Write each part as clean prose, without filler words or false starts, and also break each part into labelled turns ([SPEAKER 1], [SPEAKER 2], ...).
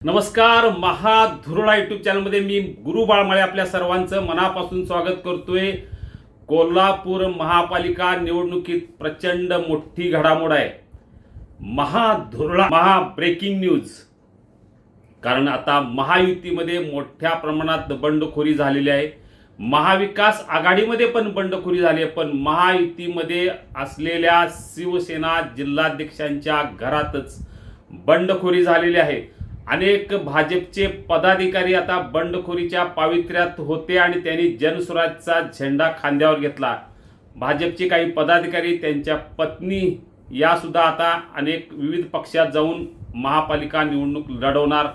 [SPEAKER 1] नमस्कार. महाधुरळा यूट्यूब चॅनलमध्ये मी गुरु बाळमाळे आपल्या सर्वांचं मनापासून स्वागत करतोय. कोल्हापूर महापालिका निवडणुकीत प्रचंड मोठी घडामोड आहे. महा ब्रेकिंग न्यूज. कारण आता महायुतीमध्ये मोठ्या प्रमाणात बंडखोरी झालेली आहे. महाविकास आघाडीमध्ये पण बंडखोरी झाली आहे, पण महायुतीमध्ये असलेल्या शिवसेना जिल्हाध्यक्षांच्या घरातच बंडखोरी झालेली आहे. अनेक भाजपचे पदाधिकारी आता बंडखोरीच्या पावित्र्यात होते आणि त्यांनी जनसुराजचा झेंडा खांद्यावर घेतला. भाजपचे काही पदाधिकारी, त्यांच्या पत्नी या सुद्धा आता अनेक विविध पक्षात जाऊन महापालिका निवडणूक लढवणार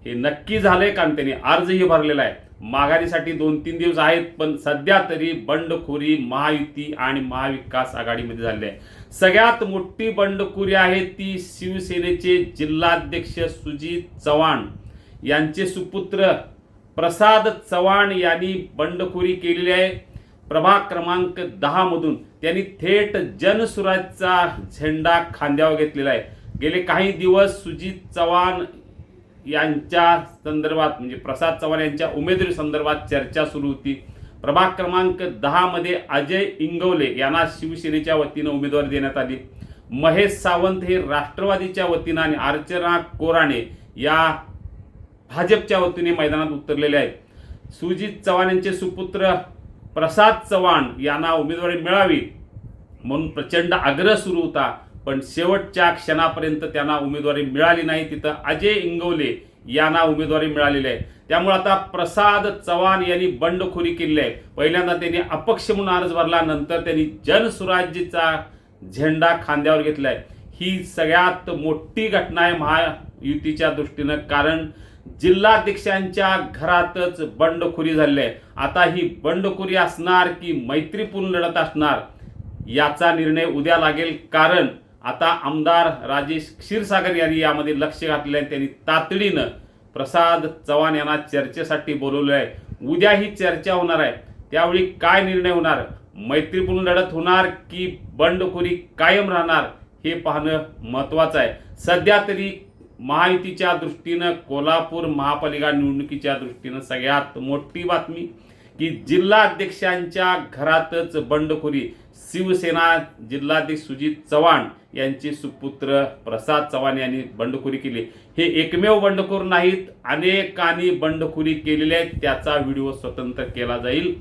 [SPEAKER 1] हे नक्की झालंय. कारण त्यांनी अर्जही भरलेला आहे. माघारीसाठी 2-3 दिवस आहेत, पण सध्या तरी बंडखोरी महायुती आणि महाविकास आघाडीमध्ये झाली आहे. सगळ्यात मोठी बंडखोरी आहे ती शिवसेनेचे जिल्हाध्यक्ष सुजित चव्हाण यांचे सुपुत्र प्रसाद चव्हाण यांनी बंडखोरी केलेली आहे. प्रभाग क्रमांक 10 मधून त्यांनी थेट जनसुराजचा झेंडा खांद्यावर घेतलेला आहे. गेले काही दिवस सुजित चव्हाण यांच्या संदर्भात म्हणजे प्रसाद चव्हाण यांच्या उमेदवारी संदर्भात चर्चा सुरू होती. प्रभाग क्रमांक 10 मध्ये अजय इंगवले यांना शिवसेनेच्या वतीनं उमेदवारी देण्यात आली. महेश सावंत हे राष्ट्रवादीच्या वतीनं आणि अर्चना कोराणे या भाजपच्या वतीने मैदानात उतरलेले आहेत. सुजित चव्हाण यांचे सुपुत्र प्रसाद चव्हाण यांना उमेदवारी मिळावी म्हणून प्रचंड आग्रह सुरू होता, पण शेवटच्या क्षणापर्यंत त्यांना उमेदवारी मिळाली नाही. तिथं अजय इंगवले यांना उमेदवारी मिळालेली आहे. त्यामुळे आता प्रसाद चव्हाण यांनी बंडखोरी केली आहे. पहिल्यांदा त्यांनी अपक्ष म्हणून अर्ज भरला, नंतर त्यांनी जनसुराज्यचा झेंडा खांद्यावर घेतलाय. ही सगळ्यात मोठी घटना आहे महायुतीच्या दृष्टीनं, कारण जिल्हाध्यक्षांच्या घरातच बंडखोरी झालेली आहे. आता ही बंडखोरी असणार की मैत्रीपूर्ण लढत असणार याचा निर्णय उद्या लागेल. कारण आता आमदार राजेश क्षीरसागर यांनी यामध्ये लक्ष घातले आहे. त्यांनी तातडीनं प्रसाद चव्हाण यांना चर्चेसाठी बोलवले आहे. उद्या ही चर्चा होणार आहे. त्यावेळी काय निर्णय होणार, मैत्रीपूर्ण लढत होणार की बंडखोरी कायम राहणार हे पाहणं महत्त्वाचं आहे. सध्या तरी महायुतीच्या दृष्टीनं कोल्हापूर महापालिका निवडणुकीच्या दृष्टीनं सगळ्यात मोठी बातमी की जिल्हाध्यक्षांच्या घरातच बंडखोरी. शिवसेना जिल्हाध्यक्ष सुजित चव्हाण यांचे सुपुत्र प्रसाद चव्हाण यांनी बंडखोरी केली. हे एकमेव बंडखोर नाहीत, अनेकांनी बंडखोरी केलेली आहे. त्याचा व्हिडिओ स्वतंत्र केला जाईल.